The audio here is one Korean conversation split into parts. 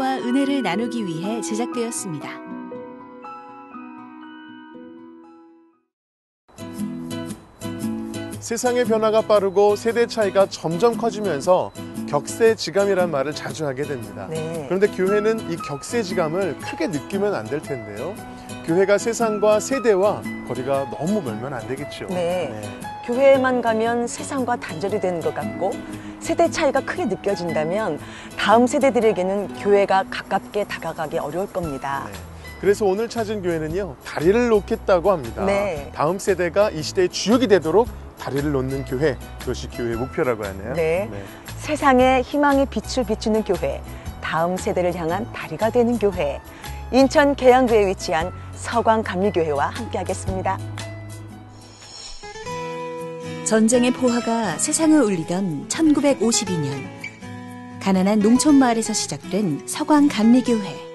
사랑과 은혜를 나누기 위해 제작되었습니다. 세상의 변화가 빠르고 세대 차이가 점점 커지면서 격세지감이란 말을 자주 하게 됩니다. 네. 그런데 교회는 이 격세지감을 크게 느끼면 안 될 텐데요. 교회가 세상과 세대와 거리가 너무 멀면 안 되겠죠. 네. 교회에만 가면 세상과 단절이 되는 것 같고 세대 차이가 크게 느껴진다면 다음 세대들에게는 교회가 가깝게 다가가기 어려울 겁니다. 네. 그래서 오늘 찾은 교회는요, 다리를 놓겠다고 합니다. 네. 다음 세대가 이 시대의 주역이 되도록 다리를 놓는 교회, 그것이 교회의 목표라고 하네요. 네. 세상에 희망의 빛을 비추는 교회, 다음 세대를 향한 다리가 되는 교회, 인천 계양구에 위치한 서광감리교회와 함께하겠습니다. 전쟁의 포화가 세상을 울리던 1952년, 가난한 농촌 마을에서 시작된 서광감리교회.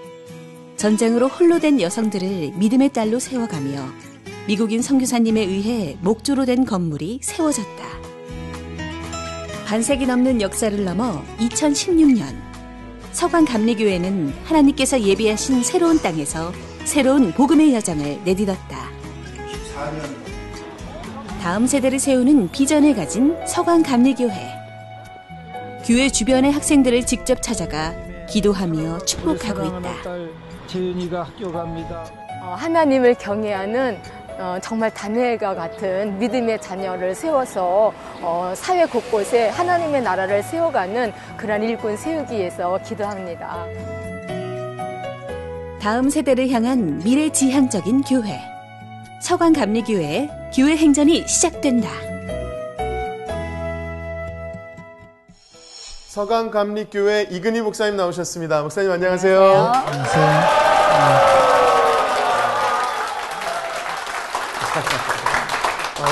전쟁으로 홀로 된 여성들을 믿음의 딸로 세워가며 미국인 선교사님에 의해 목조로 된 건물이 세워졌다. 반세기 넘는 역사를 넘어 2016년, 서광감리교회는 하나님께서 예비하신 새로운 땅에서 새로운 복음의 여정을 내딛었다. 다음 세대를 세우는 비전을 가진 서광감리교회. 교회 주변의 학생들을 직접 찾아가 기도하며 축복하고 있다. 재윤이가 학교 갑니다. 하나님을 경외하는 정말 다니엘과 같은 믿음의 자녀를 세워서 사회 곳곳에 하나님의 나라를 세워가는 그런 일꾼 세우기 위해서 기도합니다. 다음 세대를 향한 미래지향적인 교회. 서광감리교회의 교회 행전이 시작된다. 서광감리교회 이근희 목사님 나오셨습니다. 목사님 안녕하세요. 안녕하세요.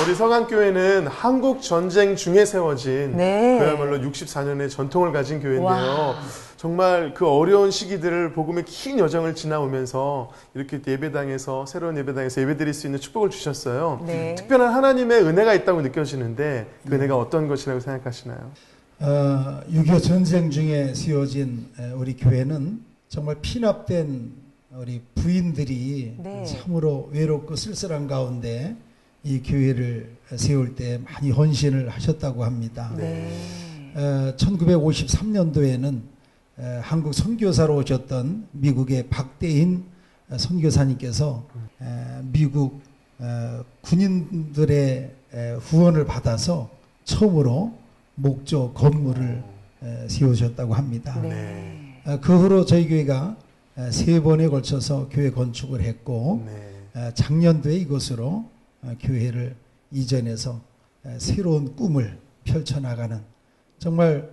우리 서강교회는 한국 전쟁 중에 세워진 네. 그야말로 64년의 전통을 가진 교회인데요. 와. 정말 그 어려운 시기들을 복음의 긴 여정을 지나오면서 이렇게 예배당에서 새로운 예배당에서 예배드릴 수 있는 축복을 주셨어요. 네. 특별한 하나님의 은혜가 있다고 느껴지는데 그 은혜가 어떤 것이라고 생각하시나요? 6.25 전쟁 중에 세워진 우리 교회는 정말 피납된 우리 부인들이 네. 참으로 외롭고 쓸쓸한 가운데 이 교회를 세울 때 많이 헌신을 하셨다고 합니다. 네. 1953년도에는 한국 선교사로 오셨던 미국의 박대인 선교사님께서 미국 군인들의 후원을 받아서 처음으로 목조 건물을 세우셨다고 합니다. 네. 그 후로 저희 교회가 3번에 걸쳐서 교회 건축을 했고 작년도에 이곳으로 교회를 이전해서 새로운 꿈을 펼쳐나가는 정말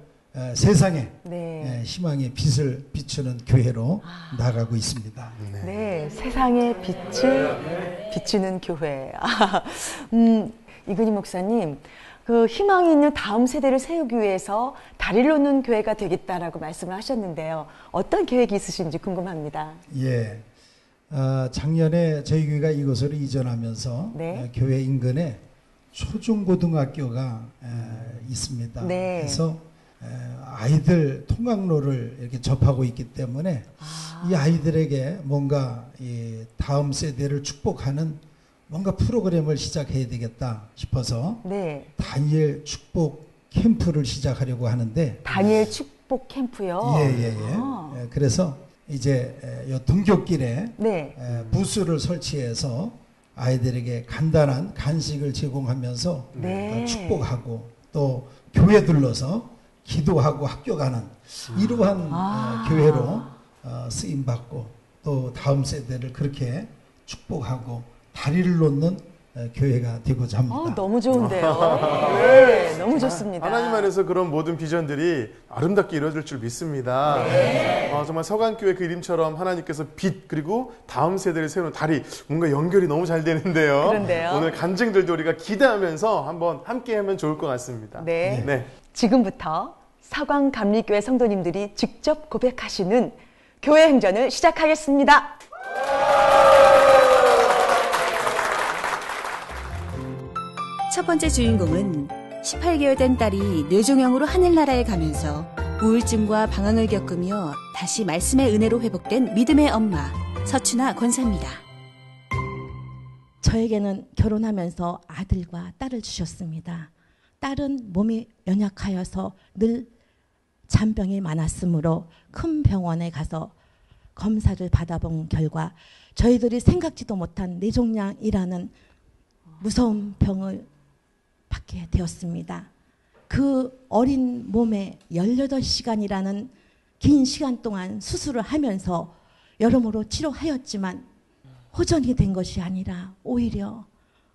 세상에 네. 희망의 빛을 비추는 교회로 나가고 있습니다. 네, 세상의 빛을 비추는 교회. 이근희 목사님, 그 희망이 있는 다음 세대를 세우기 위해서 다리를 놓는 교회가 되겠다라고 말씀을 하셨는데요. 어떤 계획이 있으신지 궁금합니다. 예, 작년에 저희 교회가 이곳으로 이전하면서 네. 교회 인근에 초중고등학교가 있습니다. 네. 그래서 아이들 통학로를 이렇게 접하고 있기 때문에 이 아이들에게 뭔가 이 다음 세대를 축복하는 뭔가 프로그램을 시작해야 되겠다 싶어서 네. 다니엘 축복 캠프를 시작하려고 하는데 다니엘 축복 캠프요? 예. 그래서 이제 요 등굣길에 네. 부스를 설치해서 아이들에게 간단한 간식을 제공하면서 네. 축복하고 또 교회 들러서 기도하고 학교 가는 이러한 교회로 쓰임받고 또 다음 세대를 그렇게 축복하고 다리를 놓는 교회가 되고자 합니다. 너무 좋은데요. 네, 너무 좋습니다. 하나님 안에서 그런 모든 비전들이 아름답게 이루어질 줄 믿습니다. 네. 정말 서강교회 그 이름처럼 하나님께서 빛 그리고 다음 세대를 세우는 다리 뭔가 연결이 너무 잘 되는데요. 그런데요. 오늘 간증들도 우리가 기대하면서 한번 함께하면 좋을 것 같습니다. 네. 지금부터 서광감리교회 성도님들이 직접 고백하시는 교회 행전을 시작하겠습니다. 첫 번째 주인공은 18개월 된 딸이 뇌종양으로 하늘나라에 가면서 우울증과 방황을 겪으며 다시 말씀의 은혜로 회복된 믿음의 엄마 서춘아 권사입니다. 저에게는 결혼하면서 아들과 딸을 주셨습니다. 딸은 몸이 연약하여서 늘 잔병이 많았으므로 큰 병원에 가서 검사를 받아본 결과 저희들이 생각지도 못한 뇌종양이라는 무서운 병을 받게 되었습니다. 그 어린 몸에 18시간이라는 긴 시간 동안 수술을 하면서 여러모로 치료하였지만 호전이 된 것이 아니라 오히려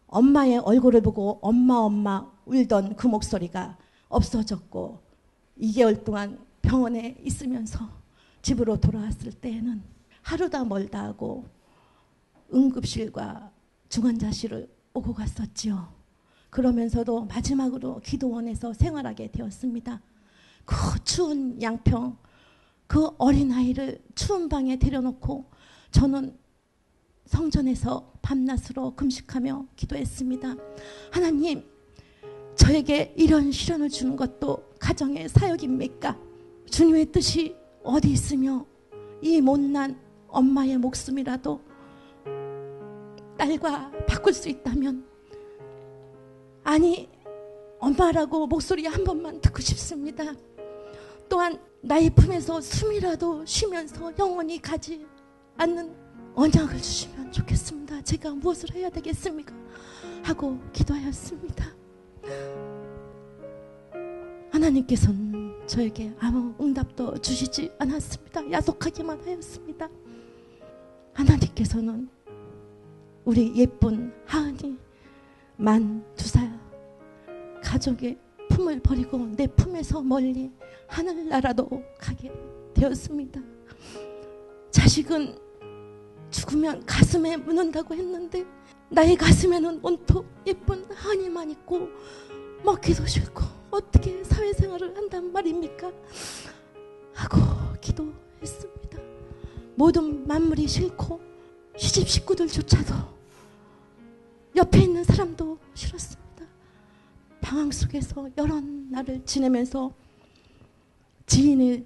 엄마의 얼굴을 보고 엄마 울던 그 목소리가 없어졌고 2개월 동안 병원에 있으면서 집으로 돌아왔을 때에는 하루다 멀다 하고 응급실과 중환자실을 오고 갔었지요. 그러면서도 마지막으로 기도원에서 생활하게 되었습니다. 그 추운 양평, 그 어린아이를 추운 방에 데려놓고 저는 성전에서 밤낮으로 금식하며 기도했습니다. 하나님, 저에게 이런 시련을 주는 것도 가정의 사역입니까? 주님의 뜻이 어디 있으며 이 못난 엄마의 목숨이라도 딸과 바꿀 수 있다면, 아니 엄마라고 목소리 한 번만 듣고 싶습니다. 또한 나의 품에서 숨이라도 쉬면서 영원히 가지 않는 언약을 주시면 좋겠습니다. 제가 무엇을 해야 되겠습니까? 하고 기도하였습니다. 하나님께서는 저에게 아무 응답도 주시지 않았습니다. 야속하기만 하였습니다. 하나님께서는 우리 예쁜 하은이 만 2살 가족의 품을 버리고 내 품에서 멀리 하늘나라도 가게 되었습니다. 자식은 죽으면 가슴에 묻는다고 했는데 나의 가슴에는 온통 예쁜 하은이만 있고 먹기도 싫고 어떻게 사회생활을 한단 말입니까? 하고 기도했습니다. 모든 만물이 싫고 시집 식구들조차도 옆에 있는 사람도 싫었습니다. 방황 속에서 여러 날을 지내면서 지인의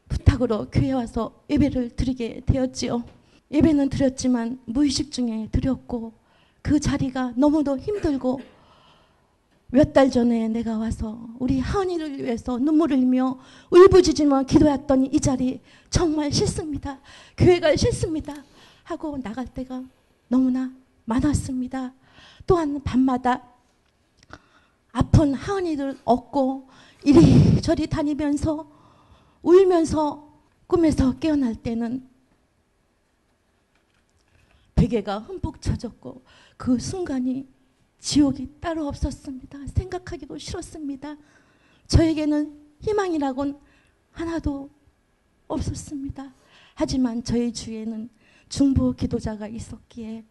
부탁으로 교회에 와서 예배를 드리게 되었지요. 예배는 드렸지만 무의식 중에 드렸고 그 자리가 너무도 힘들고 몇 달 전에 내가 와서 우리 하은이를 위해서 눈물을 흘리며 울부짖으며 기도했더니 이 자리 정말 싫습니다. 교회가 싫습니다. 하고 나갈 때가 너무나 많았습니다. 또한 밤마다 아픈 하은이를 업고 이리저리 다니면서 울면서 꿈에서 깨어날 때는 베개가 흠뻑 젖었고 그 순간이 지옥이 따로 없었습니다. 생각하기도 싫었습니다. 저에게는 희망이라곤 하나도 없었습니다. 하지만 저희 주위에는 중보 기도자가 있었기에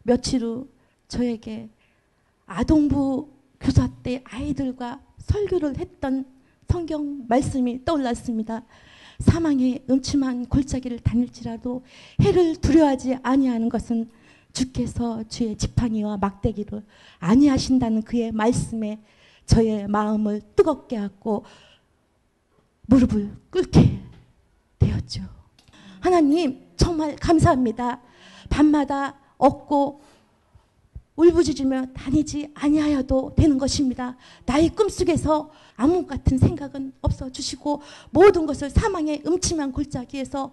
며칠 후 저에게 아동부 교사 때 아이들과 설교를 했던 성경 말씀이 떠올랐습니다. 사망의 음침한 골짜기를 다닐지라도 해를 두려워하지 아니하는 것은 주께서 주의 지팡이와 막대기를 아니하신다는 그의 말씀에 저의 마음을 뜨겁게 하고 무릎을 꿇게 되었죠. 하나님 정말 감사합니다. 밤마다 얻고 울부짖으며 다니지 아니하여도 되는 것입니다. 나의 꿈속에서 암흑 같은 생각은 없어주시고 모든 것을 사망의 음침한 골짜기에서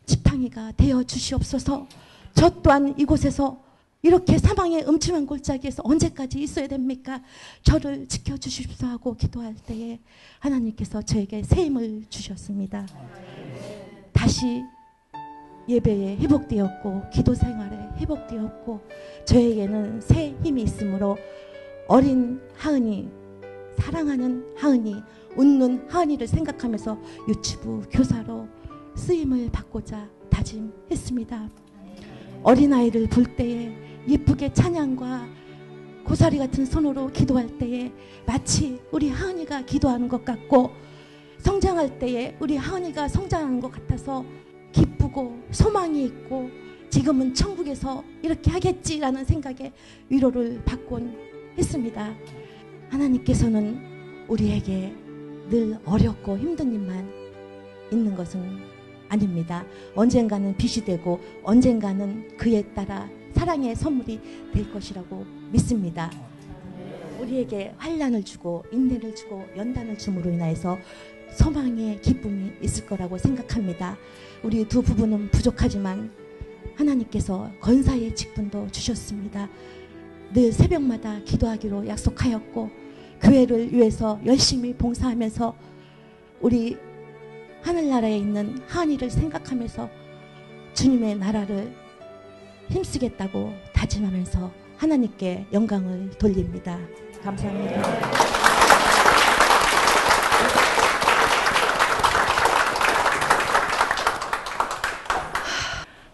지팡이가 되어 주시옵소서. 저 또한 이곳에서 이렇게 사망의 음침한 골짜기에서 언제까지 있어야 됩니까? 저를 지켜주십시오 하고 기도할 때에 하나님께서 저에게 새 힘을 주셨습니다. 다시 예배에 회복되었고 기도 생활에 회복되었고 저에게는 새 힘이 있으므로 어린 하은이, 사랑하는 하은이, 웃는 하은이를 생각하면서 유치부 교사로 쓰임을 받고자 다짐했습니다. 어린아이를 볼 때에 예쁘게 찬양과 고사리 같은 손으로 기도할 때에 마치 우리 하은이가 기도하는 것 같고 성장할 때에 우리 하은이가 성장하는 것 같아서 기쁘고 소망이 있고 지금은 천국에서 이렇게 하겠지라는 생각에 위로를 받곤 했습니다. 하나님께서는 우리에게 늘 어렵고 힘든 일만 있는 것은 아닙니다. 언젠가는 빛이 되고 언젠가는 그에 따라 사랑의 선물이 될 것이라고 믿습니다. 우리에게 환난을 주고 인내를 주고 연단을 줌으로 인하여서 소망의 기쁨이 있을 거라고 생각합니다. 우리 두 부부는 부족하지만 하나님께서 권사의 직분도 주셨습니다. 늘 새벽마다 기도하기로 약속하였고 교회를 위해서 열심히 봉사하면서 우리 하늘나라에 있는 하은이를 생각하면서 주님의 나라를 힘쓰겠다고 다짐하면서 하나님께 영광을 돌립니다. 감사합니다.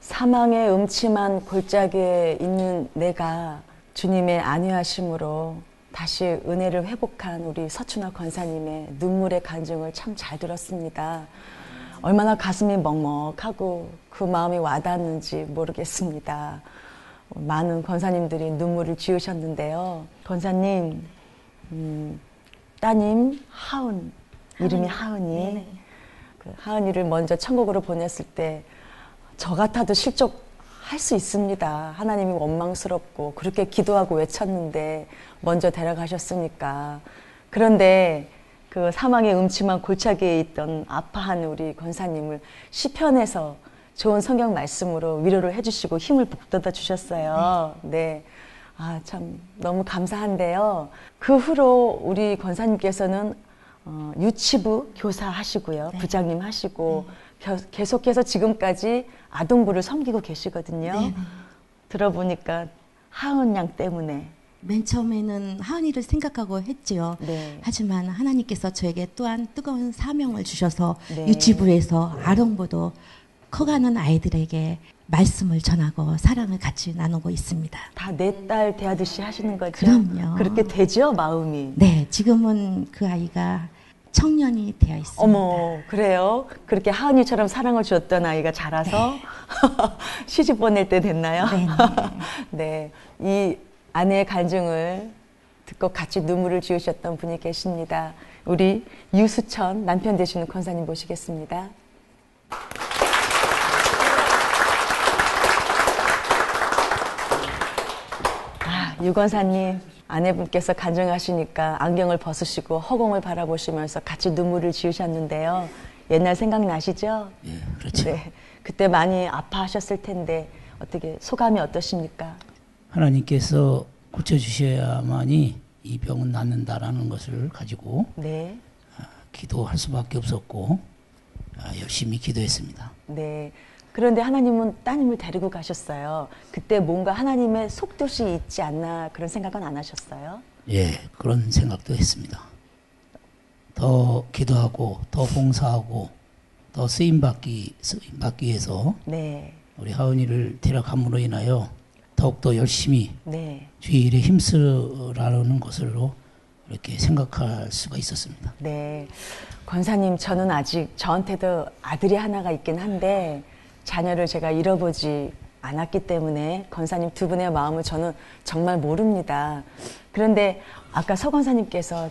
사망의 음침한 골짜기에 있는 내가 주님의 안위하심으로 다시 은혜를 회복한 우리 서춘화 권사님의 눈물의 간증을 참 잘 들었습니다. 얼마나 가슴이 먹먹하고 그 마음이 와닿았는지 모르겠습니다. 많은 권사님들이 눈물을 지으셨는데요. 권사님, 따님 하은, 이름이 하은이. 그 하은이를 먼저 천국으로 보냈을 때 저 같아도 실족할 수 있습니다. 하나님이 원망스럽고 그렇게 기도하고 외쳤는데 먼저 데려가셨으니까. 그런데 그 사망의 음침한 골짜기에 있던 아파하는 우리 권사님을 시편에서 좋은 성경 말씀으로 위로를 해주시고 힘을 북돋아 주셨어요. 네. 아, 참 너무 감사한데요. 그 후로 우리 권사님께서는 유치부 교사 하시고요. 네. 부장님 하시고 계속해서 지금까지 아동부를 섬기고 계시거든요. 네. 들어보니까 하은 양 때문에. 맨 처음에는 하은이를 생각하고 했지요. 네. 하지만 하나님께서 저에게 또한 뜨거운 사명을 주셔서 네. 유치부에서 아동부도 커가는 아이들에게 말씀을 전하고 사랑을 같이 나누고 있습니다. 다 내 딸 대하듯이 하시는 거죠? 그럼요. 그렇게 되죠, 마음이? 네, 지금은 그 아이가 청년이 되어 있습니다. 어머, 그래요? 그렇게 하은이처럼 사랑을 주었던 아이가 자라서 시집 보낼 때 됐나요? 네. 네, 이 아내의 간증을 듣고 같이 눈물을 지으셨던 분이 계십니다. 우리 유수천 남편 되시는 권사님 모시겠습니다. 유 권사님, 아내분께서 간증하시니까 안경을 벗으시고 허공을 바라보시면서 같이 눈물을 지으셨는데요. 옛날 생각나시죠? 예, 그렇죠. 네, 그때 많이 아파하셨을 텐데 어떻게 소감이 어떠십니까? 하나님께서 고쳐주셔야만이 이 병은 낫는다라는 것을 가지고 네, 기도할 수밖에 없었고 열심히 기도했습니다. 네. 그런데 하나님은 따님을 데리고 가셨어요. 그때 뭔가 하나님의 속뜻이 있지 않나 그런 생각은 안 하셨어요? 예, 그런 생각도 했습니다. 더 기도하고 더 봉사하고 더 쓰임받기 위해서 네, 우리 하은이를 데려감으로 인하여 더욱더 열심히 네, 주의 일에 힘쓰라는 것으로 이렇게 생각할 수가 있었습니다. 네. 권사님, 저는 아직 저한테도 아들이 하나가 있긴 한데 자녀를 제가 잃어보지 않았기 때문에 권사님 두 분의 마음을 저는 정말 모릅니다. 그런데 아까 서 권사님께서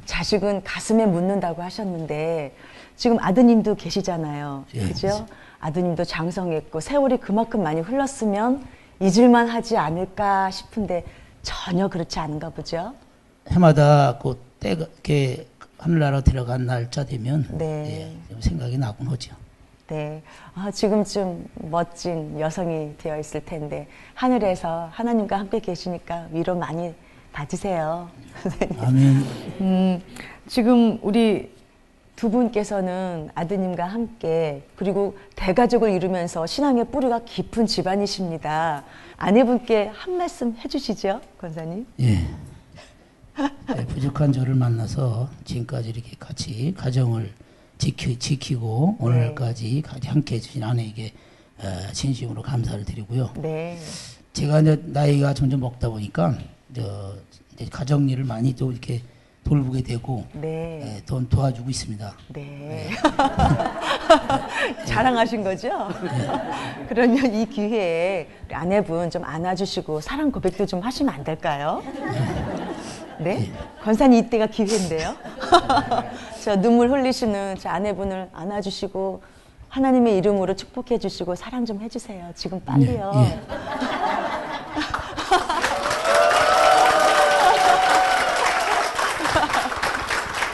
자식은 가슴에 묻는다고 하셨는데 지금 아드님도 계시잖아요. 예, 그죠? 아드님도 장성했고 세월이 그만큼 많이 흘렀으면 잊을만 하지 않을까 싶은데 전혀 그렇지 않은가 보죠? 해마다 그 때가 이렇게 하늘나라 데려간 날짜 되면 네. 예, 좀 생각이 나곤 하죠. 네. 아, 지금쯤 멋진 여성이 되어 있을 텐데 하늘에서 하나님과 함께 계시니까 위로 많이 받으세요. 아멘. 지금 우리 두 분께서는 아드님과 함께 그리고 대가족을 이루면서 신앙의 뿌리가 깊은 집안이십니다. 아내분께 한 말씀 해주시죠, 권사님. 예. 네, 부족한 저를 만나서 지금까지 이렇게 같이 가정을 지키고 오늘까지 같이 함께 해주신 아내에게 진심으로 감사를 드리고요. 네. 제가 이제 나이가 점점 먹다 보니까 이제 가정 일을 많이 또 이렇게 돌보게 되고 네. 돈 도와주고 있습니다. 네. 자랑하신 거죠? 그러면 이 기회에 우리 아내분 좀 안아주시고 사랑 고백도 좀 하시면 안 될까요? 네? 권사님 이때가 기회인데요. 저 눈물 흘리시는 저 아내분을 안아주시고 하나님의 이름으로 축복해 주시고 사랑 좀 해주세요. 지금 빨리요. 예.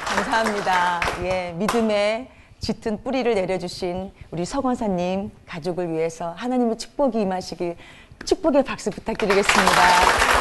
감사합니다. 예, 믿음의 짙은 뿌리를 내려주신 우리 서권사님 가족을 위해서 하나님의 축복이 임하시길 축복의 박수 부탁드리겠습니다.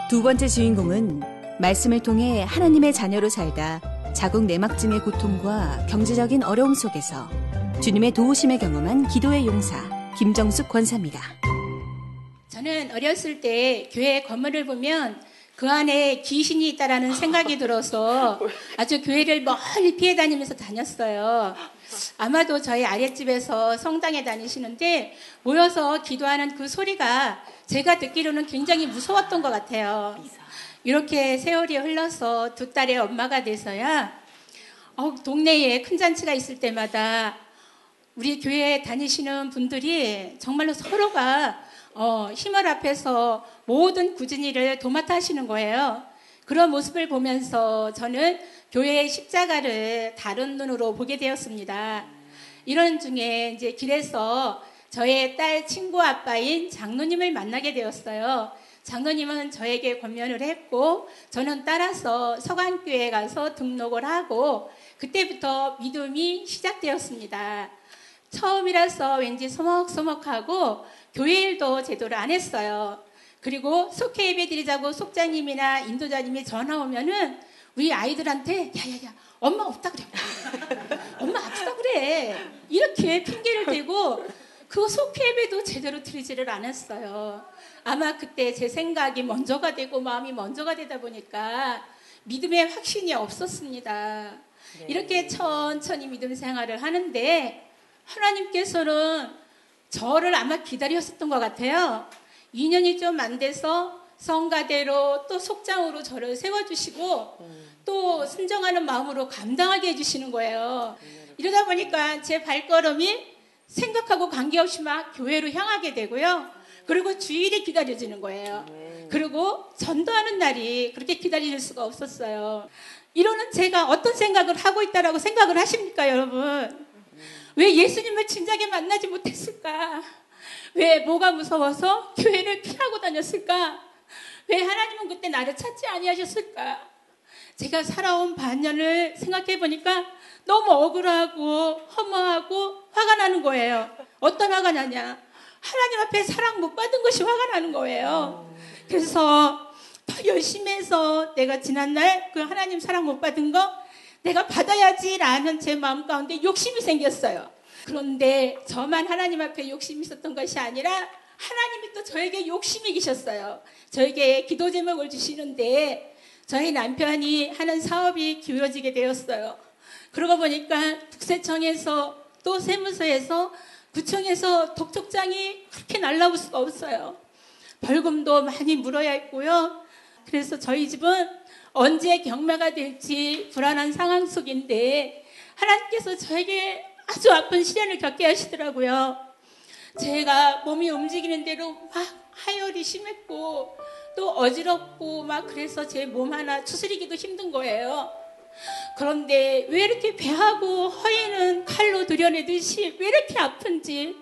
두 번째 주인공은 말씀을 통해 하나님의 자녀로 살다 자국 내막증의 고통과 경제적인 어려움 속에서 주님의 도우심을 경험한 기도의 용사 김정숙 권사입니다. 저는 어렸을 때 교회 건물을 보면 그 안에 귀신이 있다라는 생각이 들어서 아주 교회를 멀리 피해 다니면서 다녔어요. 아마도 저희 아랫집에서 성당에 다니시는데 모여서 기도하는 그 소리가 제가 듣기로는 굉장히 무서웠던 것 같아요. 이렇게 세월이 흘러서 두 딸의 엄마가 돼서야 동네에 큰 잔치가 있을 때마다 우리 교회에 다니시는 분들이 정말로 서로가 힘을 합해서 모든 굳은 일을 도맡아 하시는 거예요. 그런 모습을 보면서 저는 교회의 십자가를 다른 눈으로 보게 되었습니다. 이런 중에 이제 길에서 저의 딸 친구 아빠인 장로님을 만나게 되었어요. 장로님은 저에게 권면을 했고 저는 따라서 서관교회에 가서 등록을 하고 그때부터 믿음이 시작되었습니다. 처음이라서 왠지 소먹소먹하고 교회 일도 제대로 안 했어요. 그리고 속회 예배 드리자고 속자님이나 인도자님이 전화 오면은 우리 아이들한테 야야야 엄마 없다 그래. 엄마 아프다 그래. 이렇게 핑계를 대고 그 속회 예배도 제대로 드리지를 않았어요. 아마 그때 제 생각이 먼저가 되고 마음이 먼저가 되다 보니까 믿음의 확신이 없었습니다. 네. 이렇게 천천히 믿음 생활을 하는데 하나님께서는 저를 아마 기다렸었던 것 같아요. 2년이 좀 안 돼서 성가대로 또 속장으로 저를 세워주시고 또 순정하는 마음으로 감당하게 해주시는 거예요. 이러다 보니까 제 발걸음이 생각하고 관계없이 막 교회로 향하게 되고요. 그리고 주일이 기다려지는 거예요. 그리고 전도하는 날이 그렇게 기다릴 수가 없었어요. 이러는 제가 어떤 생각을 하고 있다라고 생각을 하십니까, 여러분? 왜 예수님을 진작에 만나지 못했을까? 왜 뭐가 무서워서 교회를 피하고 다녔을까? 왜 하나님은 그때 나를 찾지 아니하셨을까? 제가 살아온 반년을 생각해 보니까 너무 억울하고 허무하고 화가 나는 거예요. 어떤 화가 나냐? 하나님 앞에 사랑 못 받은 것이 화가 나는 거예요. 그래서 더 열심히 해서 내가 지난날 그 하나님 사랑 못 받은 거 내가 받아야지라는 제 마음 가운데 욕심이 생겼어요. 그런데 저만 하나님 앞에 욕심이 있었던 것이 아니라 하나님이 또 저에게 욕심이 계셨어요. 저에게 기도 제목을 주시는데 저희 남편이 하는 사업이 기울어지게 되었어요. 그러고 보니까 국세청에서 또 세무서에서 구청에서 독촉장이 그렇게 날라올 수가 없어요. 벌금도 많이 물어야 했고요. 그래서 저희 집은 언제 경매가 될지 불안한 상황 속인데 하나님께서 저에게 아주 아픈 시련을 겪게 하시더라고요. 제가 몸이 움직이는 대로 막 하열이 심했고 또 어지럽고 막 그래서 제 몸 하나 추스리기도 힘든 거예요. 그런데 왜 이렇게 배하고 허리는 칼로 들여내듯이 왜 이렇게 아픈지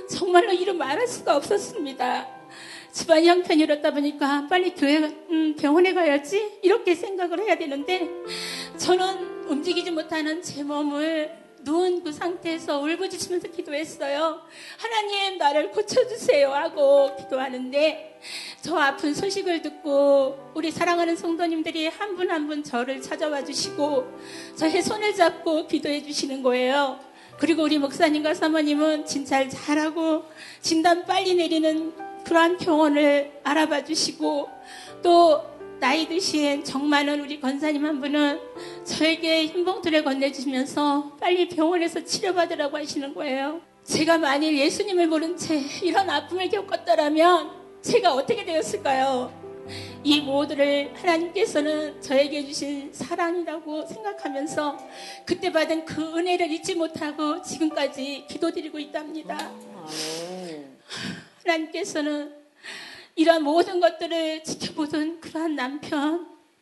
정말로 이루 말할 수가 없었습니다. 집안 형편이 이렇다 보니까 빨리 병원에 가야지 이렇게 생각을 해야 되는데 저는 움직이지 못하는 제 몸을 누운 그 상태에서 울부짖으면서 기도했어요. 하나님 나를 고쳐주세요 하고 기도하는데 저 아픈 소식을 듣고 우리 사랑하는 성도님들이 한 분 한 분 저를 찾아와 주시고 저의 손을 잡고 기도해 주시는 거예요. 그리고 우리 목사님과 사모님은 진찰 잘하고 진단 빨리 내리는 그러한 병원을 알아봐 주시고 또 나이 드신 정 많은 우리 권사님 한 분은 저에게 흰봉투를 건네주시면서 빨리 병원에서 치료받으라고 하시는 거예요. 제가 만일 예수님을 모른 채 이런 아픔을 겪었다면 제가 어떻게 되었을까요? 이 모두를 하나님께서는 저에게 주신 사랑이라고 생각하면서 그때 받은 그 은혜를 잊지 못하고 지금까지 기도드리고 있답니다. 하나님께서는 이러한 모든 것들을 지켜보던 그러한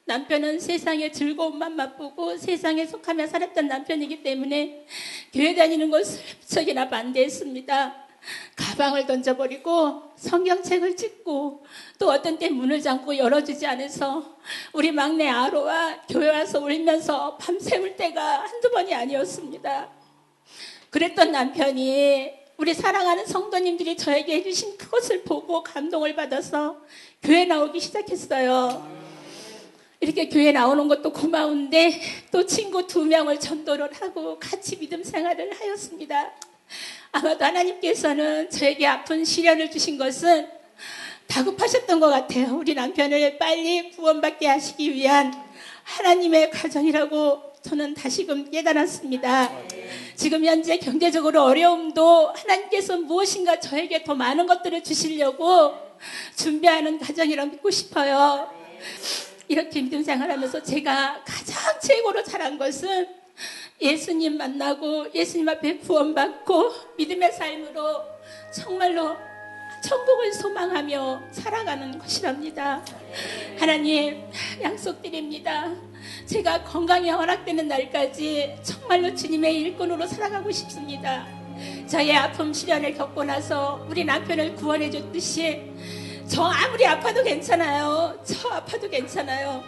남편은 세상의 즐거움만 맛보고 세상에 속하며 살았던 남편이기 때문에 교회 다니는 것을 무척이나 반대했습니다. 가방을 던져버리고 성경책을 찢고 또 어떤 때 문을 잠고 열어주지 않아서 우리 막내 아로와 교회 와서 울면서 밤새울 때가 한두 번이 아니었습니다. 그랬던 남편이 우리 사랑하는 성도님들이 저에게 해주신 그것을 보고 감동을 받아서 교회 나오기 시작했어요. 이렇게 교회 나오는 것도 고마운데 또 친구 2명을 전도를 하고 같이 믿음 생활을 하였습니다. 아마도 하나님께서는 저에게 아픈 시련을 주신 것은 다급하셨던 것 같아요. 우리 남편을 빨리 구원받게 하시기 위한 하나님의 가정이라고 저는 다시금 깨달았습니다. 지금 현재 경제적으로 어려움도 하나님께서 무엇인가 저에게 더 많은 것들을 주시려고 준비하는 가정이라 믿고 싶어요. 이렇게 믿음 생활하면서 제가 가장 최고로 잘한 것은 예수님 만나고 예수님 앞에 구원받고 믿음의 삶으로 정말로 천국을 소망하며 살아가는 것이랍니다. 하나님 약속드립니다. 제가 건강이 허락되는 날까지 정말로 주님의 일꾼으로 살아가고 싶습니다. 저의 아픔 시련을 겪고 나서 우리 남편을 구원해 줬듯이 저 아무리 아파도 괜찮아요. 저 아파도 괜찮아요.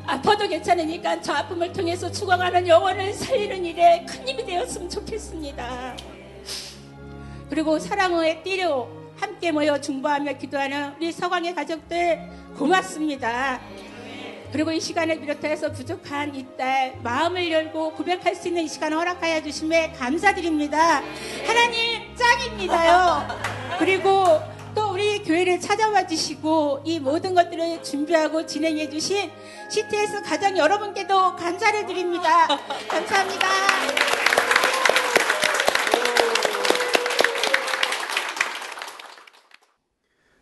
아파도 괜찮으니까 저 아픔을 통해서 죽어가는 영혼을 살리는 일에 큰 힘이 되었으면 좋겠습니다. 그리고 사랑의 띠로 함께 모여 중보하며 기도하는 우리 서광의 가족들 고맙습니다. 그리고 이 시간을 비롯해서 부족한 이 딸 마음을 열고 고백할 수 있는 이 시간을 허락하여 주심에 감사드립니다. 하나님 짱입니다요. 그리고 또 우리 교회를 찾아와 주시고 이 모든 것들을 준비하고 진행해 주신 CTS 가정 여러분께도 감사를 드립니다. 감사합니다.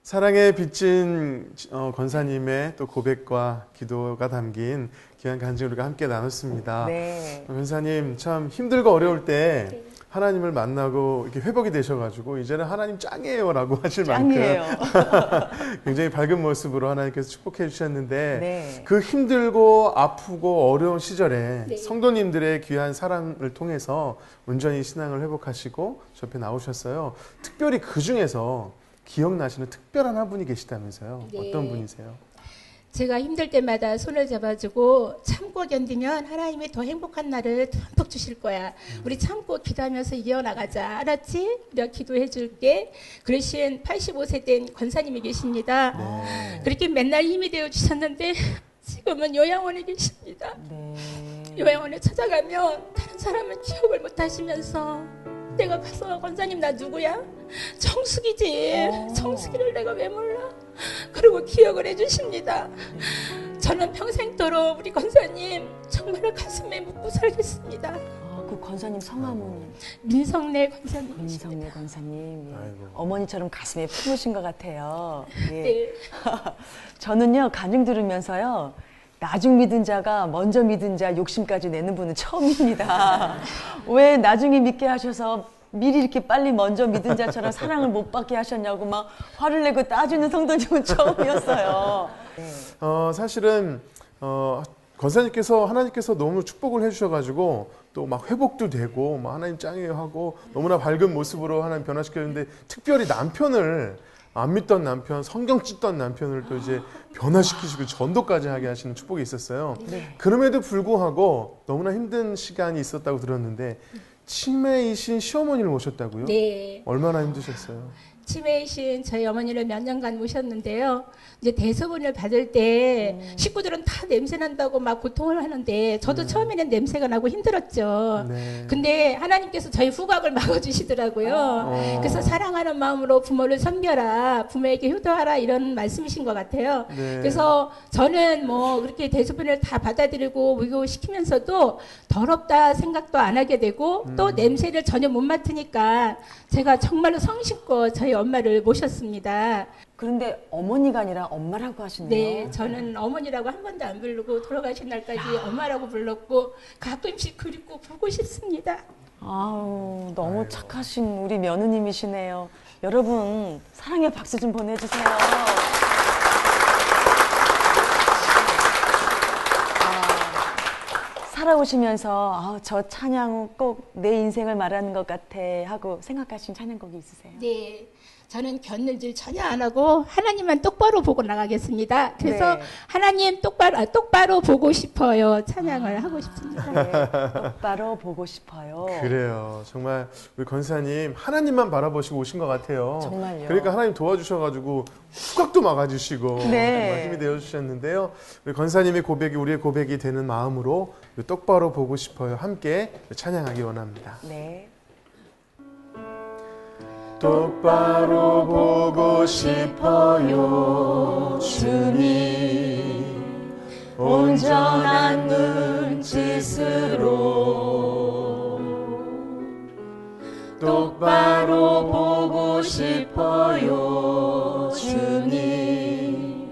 사랑에 빚진 권사님의 또 고백과 기도가 담긴 귀한 간증을 우리가 함께 나눴습니다. 네. 권사님 참 힘들고 어려울 때 하나님을 만나고 이렇게 회복이 되셔가지고 이제는 하나님 짱이에요라고 하실 짱이에요. 만큼 굉장히 밝은 모습으로 하나님께서 축복해 주셨는데 네. 그 힘들고 아프고 어려운 시절에 네. 성도님들의 귀한 사랑을 통해서 온전히 신앙을 회복하시고 저 옆에 나오셨어요. 특별히 그 중에서 기억나시는 특별한 한 분이 계시다면서요. 네. 어떤 분이세요? 제가 힘들 때마다 손을 잡아주고 참고 견디면 하나님이 더 행복한 날을 듬뿍 주실 거야. 우리 참고 기도하면서 이어나가자. 알았지? 내가 기도해 줄게. 그러신 85세 된 권사님이 계십니다. 네. 그렇게 맨날 힘이 되어 주셨는데 지금은 요양원에 계십니다. 네. 요양원에 찾아가면 다른 사람은 기억을 못 하시면서 내가 가서 권사님 나 누구야? 정숙이지. 정숙이를 내가 왜 몰라? 그리고 기억을 해주십니다. 저는 평생도록 우리 권사님 정말 가슴에 묻고 살겠습니다. 그 권사님 성함은? 민성래 권사님. 민성래 권사님. 예. 아이고. 어머니처럼 가슴에 품으신 것 같아요. 예. 네. 저는요, 간증 들으면서요, 나중 믿은 자가 먼저 믿은 자 욕심까지 내는 분은 처음입니다. 왜 나중에 믿게 하셔서 미리 이렇게 빨리 먼저 믿은 자처럼 사랑을 못 받게 하셨냐고 막 화를 내고 따지는 성도님은 처음이었어요. 네. 사실은 권사님께서 하나님께서 너무 축복을 해주셔가지고 또 막 회복도 되고 막 하나님 짱이에요 하고 너무나 밝은 모습으로 하나님 변화시켰는데 특별히 남편을 안 믿던 남편, 성경 찢던 남편을 또 이제 변화시키시고 전도까지 하게 하시는 축복이 있었어요. 네. 그럼에도 불구하고 너무나 힘든 시간이 있었다고 들었는데 치매이신 시어머니를 모셨다고요? 네. 얼마나 힘드셨어요? 치매이신 저희 어머니를 몇 년간 모셨는데요. 이제 대소변을 받을 때 식구들은 다 냄새 난다고 막 고통을 하는데 저도 처음에는 냄새가 나고 힘들었죠. 네. 근데 하나님께서 저희 후각을 막아주시더라고요. 그래서 사랑하는 마음으로 부모를 섬겨라, 부모에게 효도하라 이런 말씀이신 것 같아요. 네. 그래서 저는 뭐 그렇게 대소변을 다 받아들이고 목욕시키면서도 더럽다 생각도 안 하게 되고 또 냄새를 전혀 못 맡으니까 제가 정말로 성심껏 저희 엄마를 모셨습니다. 그런데 어머니가 아니라 엄마라고 하시네요. 네, 저는 어머니라고 한 번도 안 부르고 돌아가신 날까지 엄마라고 불렀고 가끔씩 그립고 보고 싶습니다. 아우, 너무 착하신 우리 며느님이시네요. 여러분, 사랑의 박수 좀 보내주세요. 살아오시면서 저 찬양 꼭 내 인생을 말하는 것 같아 하고 생각하신 찬양곡이 있으세요? 네, 저는 곁눈질 전혀 안 하고 하나님만 똑바로 보고 나가겠습니다. 그래서 네. 하나님 똑바로 보고 싶어요. 찬양을 하고 싶습니다. 네, 똑바로 보고 싶어요. 그래요. 정말 우리 권사님 하나님만 바라보시고 오신 것 같아요. 정말요. 그러니까 하나님 도와주셔가지고 후각도 막아주시고 네. 정말 힘이 되어주셨는데요. 우리 권사님의 고백이 우리의 고백이 되는 마음으로 똑바로 보고 싶어요. 함께 찬양하기 원합니다. 네. 똑바로 보고 싶어요 주님 온전한 눈짓으로 똑바로 보고 싶어요 주님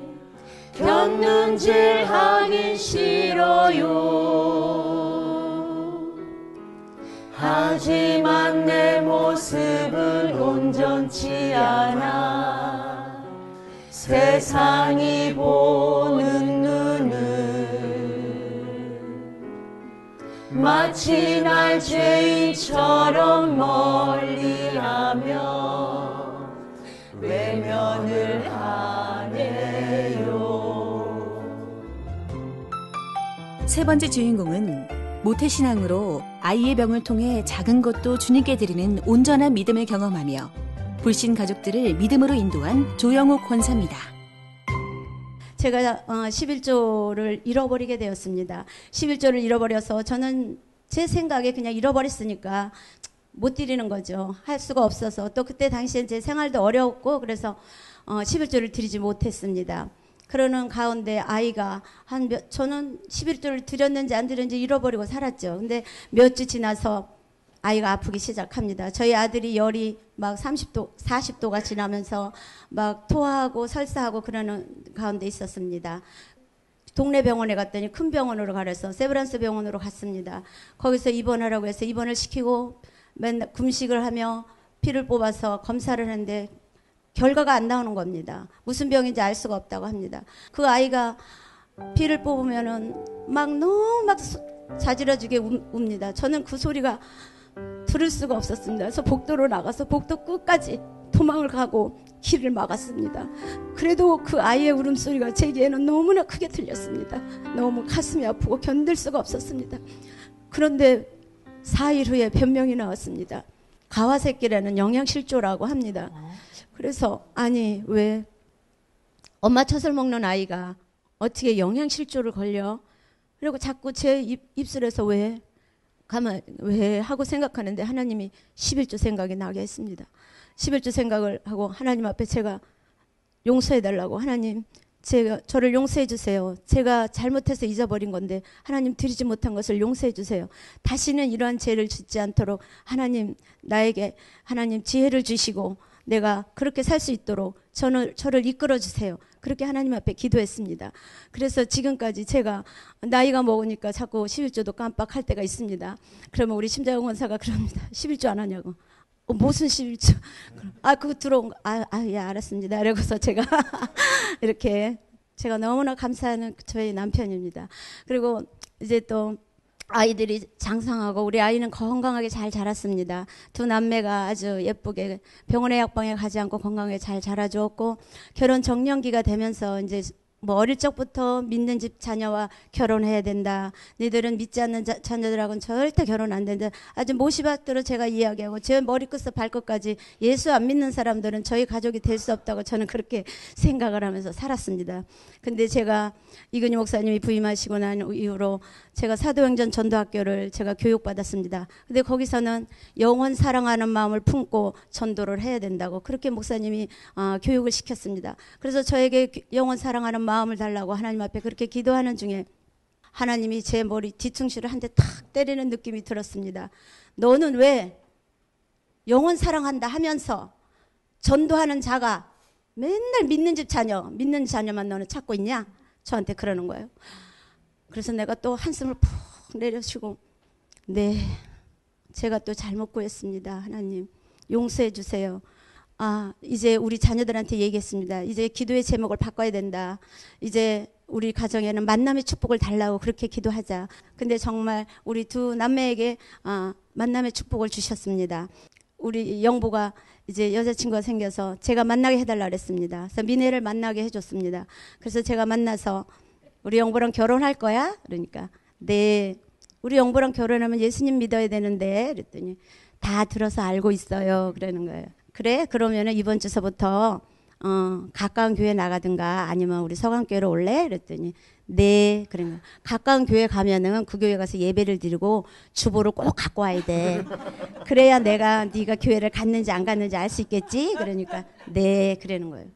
곁눈질 하긴 싫어요 하지만 내 모습은 온전치 않아 세상이 보는 눈은 마치 날 죄인처럼 멀리하며 외면을 하네요. 세 번째 주인공은 모태신앙으로 아이의 병을 통해 작은 것도 주님께 드리는 온전한 믿음을 경험하며 불신 가족들을 믿음으로 인도한 조영욱 권사입니다. 제가 11조를 잃어버리게 되었습니다. 11조를 잃어버려서 저는 제 생각에 그냥 잃어버렸으니까 못 드리는 거죠. 할 수가 없어서. 또 그때 당시에 제 생활도 어려웠고 그래서 11조를 드리지 못했습니다. 그러는 가운데 아이가 저는 11조를 드렸는지 안 드렸는지 잃어버리고 살았죠. 근데 몇 주 지나서 아이가 아프기 시작합니다. 저희 아들이 열이 막 30도, 40도가 지나면서 막 토하고 설사하고 그러는 가운데 있었습니다. 동네 병원에 갔더니 큰 병원으로 가려서 세브란스 병원으로 갔습니다. 거기서 입원하라고 해서 입원을 시키고 맨날 금식을 하며 피를 뽑아서 검사를 했는데 결과가 안 나오는 겁니다. 무슨 병인지 알 수가 없다고 합니다. 그 아이가 피를 뽑으면은 너무 자지러지게 웁니다. 저는 그 소리가 들을 수가 없었습니다. 그래서 복도로 나가서 복도 끝까지 도망을 가고 길을 막았습니다. 그래도 그 아이의 울음소리가 제 귀에는 너무나 크게 들렸습니다. 너무 가슴이 아프고 견딜 수가 없었습니다. 그런데 4일 후에 변명이 나왔습니다. 가와새끼라는 영양실조라고 합니다. 그래서 아니 왜 엄마 젖을 먹는 아이가 어떻게 영양실조를 걸려? 그리고 자꾸 제 입술에서 왜 하고 생각하는데 하나님이 11조 생각이 나게 했습니다. 11조 생각을 하고 하나님 앞에 제가 용서해달라고 하나님 저를 용서해 주세요. 제가 잘못해서 잊어버린 건데 하나님 드리지 못한 것을 용서해 주세요. 다시는 이러한 죄를 짓지 않도록 하나님 나에게 하나님 지혜를 주시고 내가 그렇게 살 수 있도록 저를 이끌어 주세요. 그렇게 하나님 앞에 기도했습니다. 그래서 지금까지 제가 나이가 먹으니까 자꾸 11조도 깜빡할 때가 있습니다. 그러면 우리 심자영 원사가 그럽니다. 11조 안 하냐고. 무슨 11조? 그거 들어온 거. 예, 알았습니다. 이러고서 제가 이렇게 제가 너무나 감사하는 저희 남편입니다. 그리고 이제 또 아이들이 장성하고 우리 아이는 건강하게 잘 자랐습니다. 두 남매가 아주 예쁘게 병원에 약방에 가지 않고 건강하게 잘 자라주었고 결혼 정년기가 되면서 이제 뭐 어릴 적부터 믿는 집 자녀와 결혼해야 된다. 너희들은 믿지 않는 자녀들하고는 절대 결혼 안 된다. 아주 모시밭대로 제가 이야기하고 제 머리끝에서 발끝까지 예수 안 믿는 사람들은 저희 가족이 될 수 없다고 저는 그렇게 생각을 하면서 살았습니다. 근데 제가 이근희 목사님이 부임하시고 난 이후로 제가 사도행전 전도학교를 제가 교육받았습니다. 근데 거기서는 영원 사랑하는 마음을 품고 전도를 해야 된다고 그렇게 목사님이 교육을 시켰습니다. 그래서 저에게 영원 사랑하는 마음을 달라고 하나님 앞에 그렇게 기도하는 중에 하나님이 제 머리 뒤통수를 한 대 탁 때리는 느낌이 들었습니다. 너는 왜 영원 사랑한다 하면서 전도하는 자가 맨날 믿는 집 자녀만 너는 찾고 있냐? 저한테 그러는 거예요. 그래서 내가 또 한숨을 푹 내려쉬고 네, 제가 또 잘못 구했습니다. 하나님 용서해 주세요. 이제 우리 자녀들한테 얘기했습니다. 이제 기도의 제목을 바꿔야 된다. 이제 우리 가정에는 만남의 축복을 달라고 그렇게 기도하자. 근데 정말 우리 두 남매에게 만남의 축복을 주셨습니다. 우리 영보가 이제 여자친구가 생겨서 제가 만나게 해달라 그랬습니다. 그래서 미네를 만나게 해줬습니다. 그래서 제가 만나서 우리 영보랑 결혼할 거야? 그러니까 네, 우리 영보랑 결혼하면 예수님 믿어야 되는데 그랬더니 다 들어서 알고 있어요. 그러는 거예요. 그래? 그러면은 이번 주서부터 가까운 교회 나가든가 아니면 우리 서강교회로 올래? 그랬더니 네. 그런 거야. 가까운 교회 가면은 그 교회 가서 예배를 드리고 주보를 꼭 갖고 와야 돼. 그래야 내가 네가 교회를 갔는지 안 갔는지 알 수 있겠지? 그러니까 네. 그러는 거예요.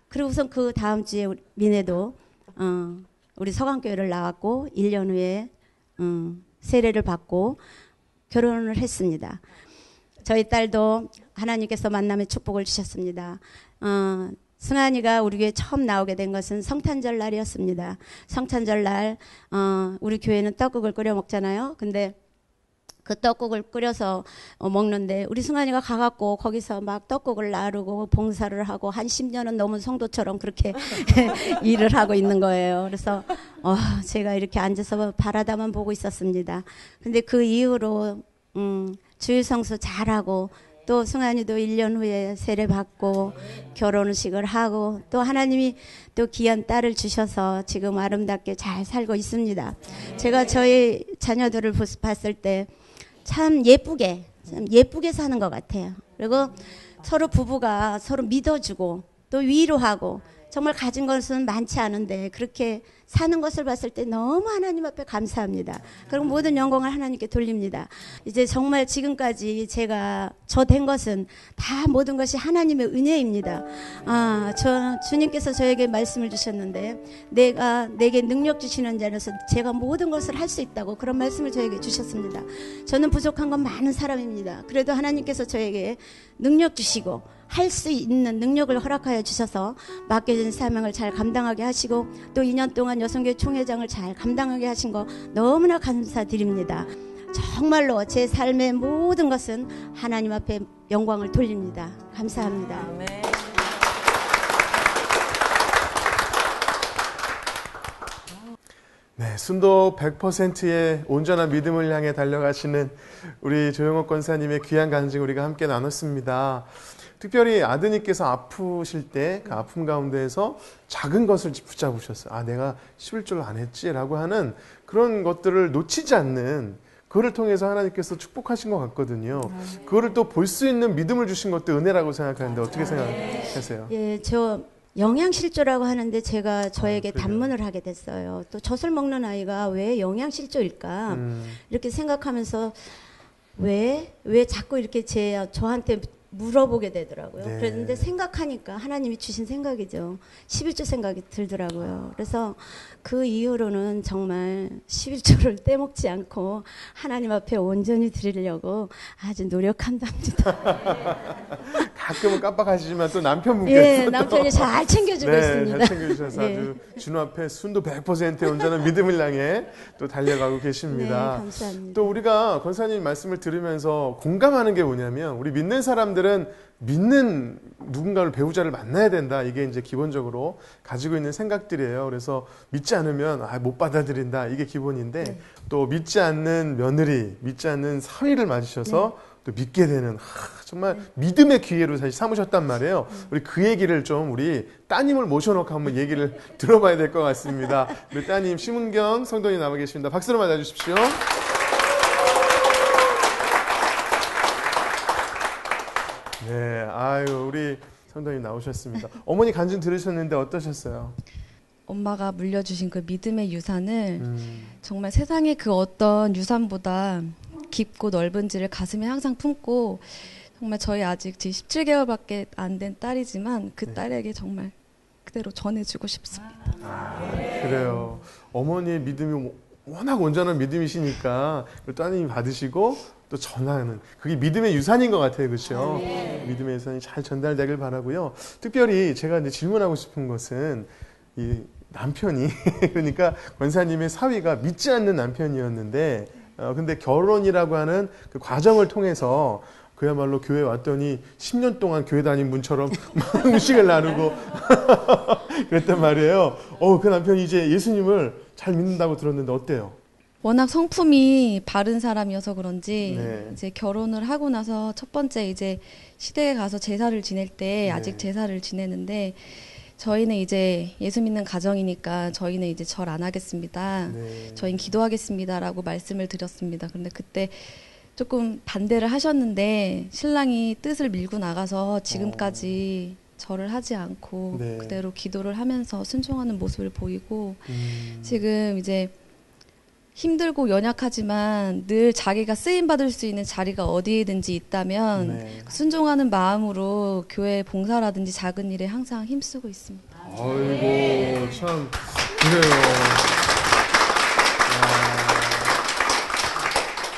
그리고선 그 다음 주에 미네도 우리 서강교회를 나왔고 1년 후에 세례를 받고 결혼을 했습니다. 저희 딸도 하나님께서 만남의 축복을 주셨습니다. 승환이가 우리 교회에 처음 나오게 된 것은 성탄절 날이었습니다. 성탄절 날 우리 교회는 떡국을 끓여 먹잖아요. 근데 그 떡국을 끓여서 먹는데 우리 승환이가 가갖고 거기서 막 떡국을 나르고 봉사를 하고 한 10년은 넘은 성도처럼 그렇게 일을 하고 있는 거예요. 그래서 제가 이렇게 앉아서 바라다만 보고 있었습니다. 근데 그 이후로 주일 성수 잘하고 또 승환이도 1년 후에 세례 받고 결혼식을 하고 또 하나님이 또 귀한 딸을 주셔서 지금 아름답게 잘 살고 있습니다. 제가 저희 자녀들을 봤을 때 참 예쁘게 사는 것 같아요. 그리고 서로 부부가 서로 믿어주고 또 위로하고 정말 가진 것은 많지 않은데 그렇게 사는 것을 봤을 때 너무 하나님 앞에 감사합니다. 그리고 모든 영광을 하나님께 돌립니다. 이제 정말 지금까지 제가 저 된 것은 다 모든 것이 하나님의 은혜입니다. 주님께서 저에게 말씀을 주셨는데 내게 능력 주시는 자로서 제가 모든 것을 할 수 있다고 그런 말씀을 저에게 주셨습니다. 저는 부족한 건 많은 사람입니다. 그래도 하나님께서 저에게 능력 주시고 할 수 있는 능력을 허락하여 주셔서 맡겨진 사명을 잘 감당하게 하시고 또 2년 동안 여성교회 총회장을 잘 감당하게 하신 거 너무나 감사드립니다. 정말로 제 삶의 모든 것은 하나님 앞에 영광을 돌립니다. 감사합니다. 아멘. 네, 순도 100%의 온전한 믿음을 향해 달려가시는 우리 조영옥 권사님의 귀한 간증 우리가 함께 나눴습니다. 특별히 아드님께서 아프실 때 그 아픔 가운데에서 작은 것을 붙잡으셨어요. 내가 11조를 안 했지라고 하는 그런 것들을 놓치지 않는 그거를 통해서 하나님께서 축복하신 것 같거든요. 그거를 또 볼 수 있는 믿음을 주신 것도 은혜라고 생각하는데 어떻게 생각하세요? 예, 저 영양실조라고 하는데 제가 저에게 단문을 하게 됐어요. 또 젖을 먹는 아이가 왜 영양실조일까? 이렇게 생각하면서 왜 자꾸 이렇게 저한테 물어보게 되더라고요. 네. 그런데 생각하니까 하나님이 주신 생각이죠. 11조 생각이 들더라고요. 그래서 그 이후로는 정말 11조를 떼먹지 않고 하나님 앞에 온전히 드리려고 아주 노력한답니다. 가끔은 깜빡하시지만 또 남편분께서 예, 남편이 잘 챙겨주고 있습니다. 잘 챙겨주셔서 예. 아주 주님 앞에 순도 100%의 온전한 믿음을 향해 또 달려가고 계십니다. 네, 감사합니다. 또 우리가 권사님 말씀을 들으면서 공감하는 게 뭐냐면 우리 믿는 사람들은 사람들은 믿는 누군가를 배우자를 만나야 된다. 이게 이제 기본적으로 가지고 있는 생각들이에요. 그래서 믿지 않으면 못 받아들인다. 이게 기본인데 또 믿지 않는 며느리, 믿지 않는 사위를 맞으셔서 또 믿게 되는 정말 믿음의 기회로 사실 삼으셨단 말이에요. 우리 그 얘기를 좀 우리 따님을 모셔놓고 한번 얘기를 들어봐야 될 것 같습니다. 우리 따님 심은경 성도님 나와 계십니다. 박수로 맞아주십시오. 네, 아유 우리 성도님 나오셨습니다. 어머니 간증 들으셨는데 어떠셨어요? 엄마가 물려주신 그 믿음의 유산을 정말 세상의 그 어떤 유산보다 깊고 넓은지를 가슴에 항상 품고 정말 저희 아직 17개월밖에 안 된 딸이지만 그 딸에게 정말 그대로 전해주고 싶습니다. 그래요. 어머니의 믿음이 워낙 온전한 믿음이시니까 따님이 받으시고 또 전하는 그게 믿음의 유산인 것 같아요. 그렇죠? 믿음의 유산이 잘 전달되길 바라고요. 특별히 제가 이제 질문하고 싶은 것은 이 남편이 그러니까 권사님의 사위가 믿지 않는 남편이었는데 근데 결혼이라고 하는 그 과정을 통해서 그야말로 교회 왔더니 10년 동안 교회 다닌 분처럼 막 음식을 나누고 그랬단 말이에요. 그 남편이 이제 예수님을 잘 믿는다고 들었는데 어때요? 워낙 성품이 바른 사람이어서 그런지 이제 결혼을 하고 나서 첫 번째 이제 시댁에 가서 제사를 지낼 때 아직 제사를 지내는데 저희는 이제 예수 믿는 가정이니까 저희는 이제 절 안 하겠습니다. 저희는 기도하겠습니다라고 말씀을 드렸습니다. 그런데 그때 조금 반대를 하셨는데 신랑이 뜻을 밀고 나가서 지금까지 절을 하지 않고 그대로 기도를 하면서 순종하는 모습을 보이고 지금 이제 힘들고 연약하지만 늘 자기가 쓰임받을 수 있는 자리가 어디에든지 있다면 순종하는 마음으로 교회 봉사라든지 작은 일에 항상 힘쓰고 있습니다. 아이고 참 그래요.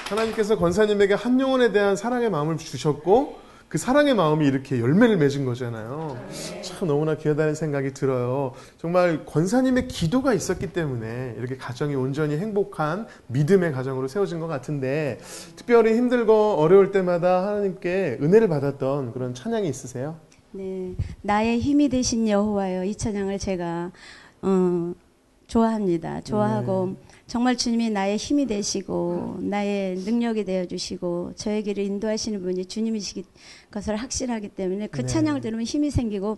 하나님께서 권사님에게 한 영혼에 대한 사랑의 마음을 주셨고 그 사랑의 마음이 이렇게 열매를 맺은 거잖아요. 참 너무나 귀하다는 생각이 들어요. 정말 권사님의 기도가 있었기 때문에 이렇게 가정이 온전히 행복한 믿음의 가정으로 세워진 것 같은데 특별히 힘들고 어려울 때마다 하나님께 은혜를 받았던 그런 찬양이 있으세요? 네, 나의 힘이 되신 여호와여 이 찬양을 제가 좋아합니다. 좋아하고 정말 주님이 나의 힘이 되시고 나의 능력이 되어주시고 저의 길을 인도하시는 분이 주님이시기 것을 확신하기 때문에 그 찬양을 들으면 힘이 생기고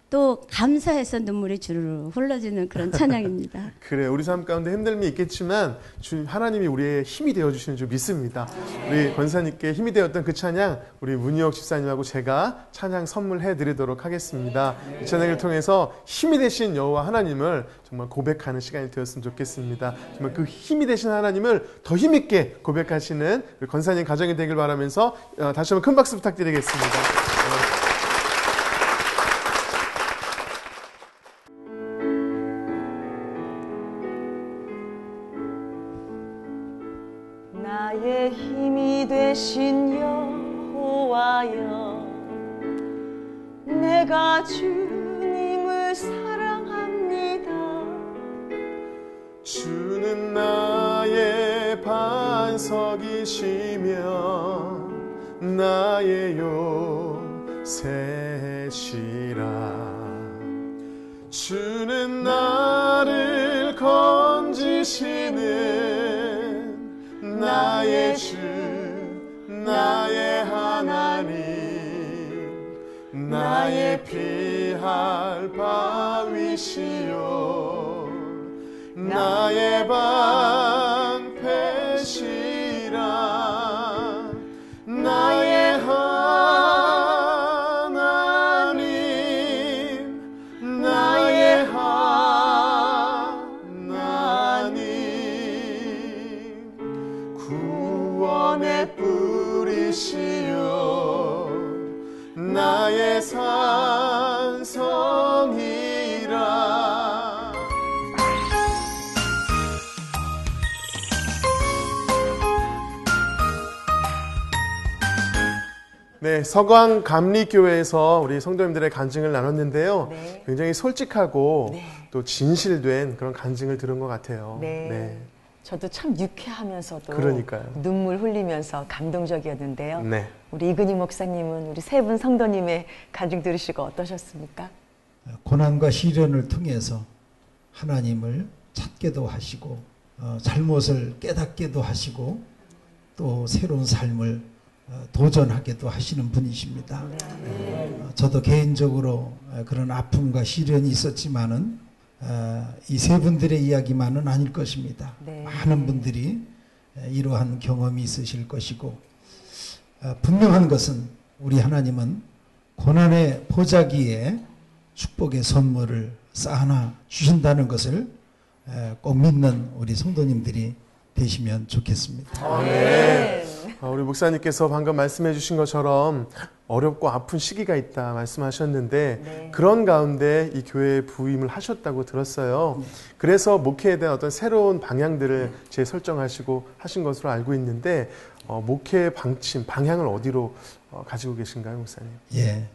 또 감사해서 눈물이 주르르 흘러지는 그런 찬양입니다. 그래, 우리 삶 가운데 힘듦이 있겠지만 하나님이 우리의 힘이 되어주시는 줄 믿습니다. 우리 권사님께 힘이 되었던 그 찬양 우리 문희옥 집사님하고 제가 찬양 선물해 드리도록 하겠습니다. 이 찬양을 통해서 힘이 되신 여호와 하나님을 정말 고백하는 시간이 되었으면 좋겠습니다. 정말 그 힘이 되신 하나님을 더 힘있게 고백하시는 우리 권사님 가정이 되길 바라면서 다시 한번 큰 박수 부탁드리겠습니다. 나의 힘이 되신 여호와여 내가 주님을 사랑합니다. 주는 나의 반석이시며 나의 요새시라. 주는 나를 건지시는 나의 주 나의 하나님 나의 피할 바위시요 나의 방패시라. 나의 하나님 나의 하나님 구원의 뿌리시요 나의 산성이라. 네, 서광 감리교회에서 우리 성도님들의 간증을 나눴는데요. 굉장히 솔직하고 또 진실된 그런 간증을 들은 것 같아요. 저도 참 유쾌하면서도 그러니까요. 눈물 흘리면서 감동적이었는데요. 네. 우리 이근희 목사님은 우리 세 분 성도님의 간증 들으시고 어떠셨습니까? 고난과 시련을 통해서 하나님을 찾게도 하시고 잘못을 깨닫게도 하시고 또 새로운 삶을 도전하게도 하시는 분이십니다. 저도 개인적으로 그런 아픔과 시련이 있었지만은 이 세 분들의 이야기만은 아닐 것입니다. 많은 분들이 이러한 경험이 있으실 것이고 분명한 것은 우리 하나님은 고난의 보자기에 축복의 선물을 쌓아놔 주신다는 것을 꼭 믿는 우리 성도님들이 되시면 좋겠습니다. 네. 우리 목사님께서 방금 말씀해 주신 것처럼 어렵고 아픈 시기가 있다 말씀하셨는데 그런 가운데 이 교회에 부임을 하셨다고 들었어요. 그래서 목회에 대한 어떤 새로운 방향들을 재설정하시고 하신 것으로 알고 있는데 목회의 방침, 방향을 어디로 가지고 계신가요, 목사님? 예,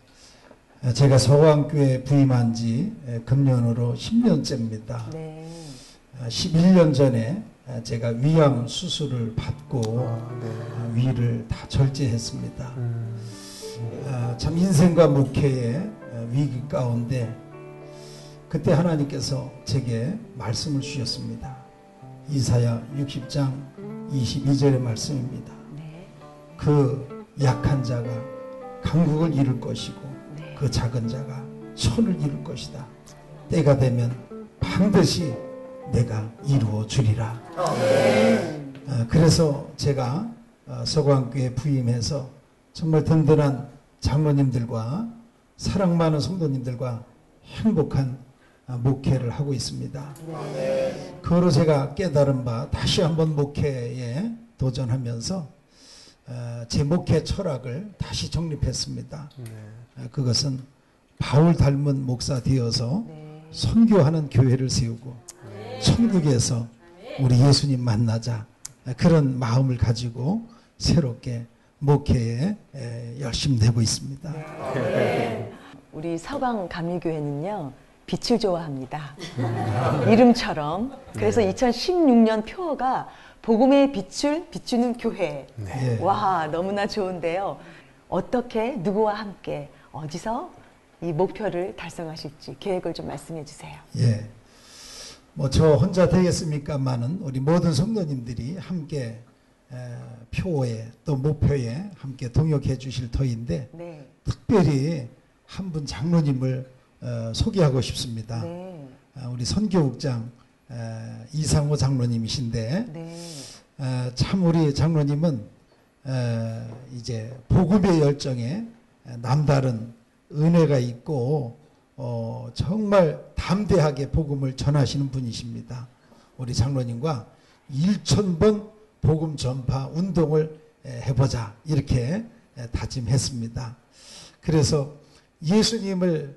제가 서광교회 부임한 지 금년으로 10년째입니다. 11년 전에 제가 위암 수술을 받고 위를 다 절제했습니다. 참 인생과 목회의 위기 가운데 그때 하나님께서 제게 말씀을 주셨습니다. 이사야 60장 22절의 말씀입니다. 그 약한 자가 강국을 이룰 것이고 그 작은 자가 천을 이룰 것이다. 때가 되면 반드시 내가 이루어 주리라. 그래서 제가 서광교회 부임해서 정말 든든한 장로님들과 사랑 많은 성도님들과 행복한 목회를 하고 있습니다. 그거로 제가 깨달은 바 다시 한번 목회에 도전하면서 제 목회 철학을 다시 정립했습니다. 그것은 바울 닮은 목사 되어서 선교하는 교회를 세우고 천국에서 우리 예수님 만나자, 그런 마음을 가지고 새롭게 목회에 열심히 되고 있습니다. 우리 서광 감리교회는요, 빛을 좋아합니다. 이름처럼. 그래서 2016년 표어가 복음의 빛을 비추는 교회. 와, 너무나 좋은데요. 어떻게, 누구와 함께, 어디서 이 목표를 달성하실지 계획을 좀 말씀해 주세요. 예. 뭐 저 혼자 되겠습니까만은 우리 모든 성도님들이 함께 표에 또 목표에 함께 동역해 주실 터인데 특별히 한 분 장로님을 소개하고 싶습니다. 우리 선교국장 이상호 장로님이신데 참 우리 장로님은 이제 복음의 열정에 남다른 은혜가 있고 정말 담대하게 복음을 전하시는 분이십니다. 우리 장로님과 1000번 복음 전파 운동을 해보자 이렇게 다짐했습니다. 그래서 예수님을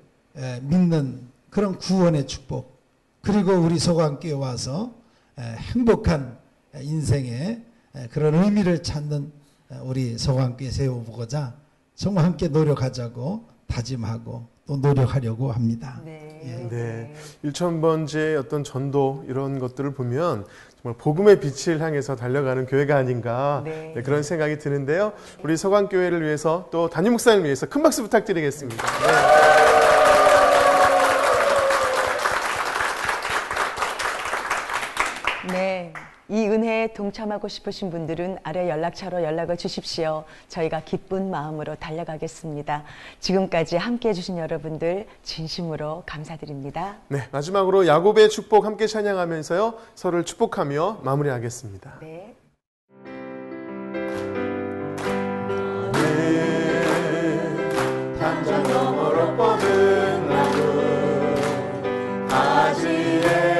믿는 그런 구원의 축복, 그리고 우리 서광교회 와서 행복한 인생의 그런 의미를 찾는 우리 서광교회 세워보고자 정말 함께 노력하자고 다짐하고 또 노력하려고 합니다. 네. 1000번째 어떤 전도 이런 것들을 보면 정말 복음의 빛을 향해서 달려가는 교회가 아닌가 그런 생각이 드는데요. 우리 서광교회를 위해서 또 담임 목사님을 위해서 큰 박수 부탁드리겠습니다. 네. 이 은혜에 동참하고 싶으신 분들은 아래 연락처로 연락을 주십시오. 저희가 기쁜 마음으로 달려가겠습니다. 지금까지 함께해 주신 여러분들 진심으로 감사드립니다. 네, 마지막으로 야곱의 축복 함께 찬양하면서요, 서로를 축복하며 마무리하겠습니다. 네. 담장 너머로 뻗은 나무 가지에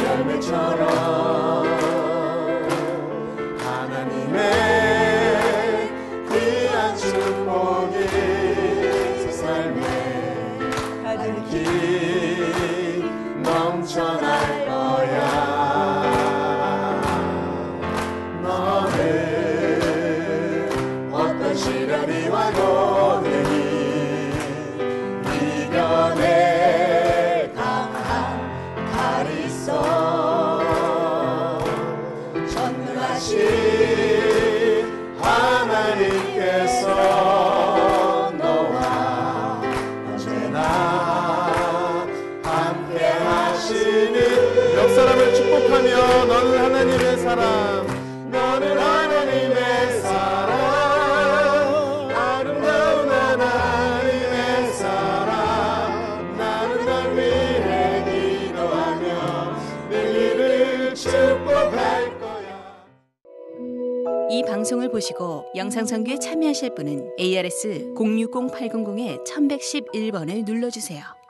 열매처럼 하나님의 귀한 축복이 삶에 가득히 넘쳐날 거야. 이 방송을 보시고 영상선교에 참여하실 분은 ARS 060-800-1111번을 눌러주세요.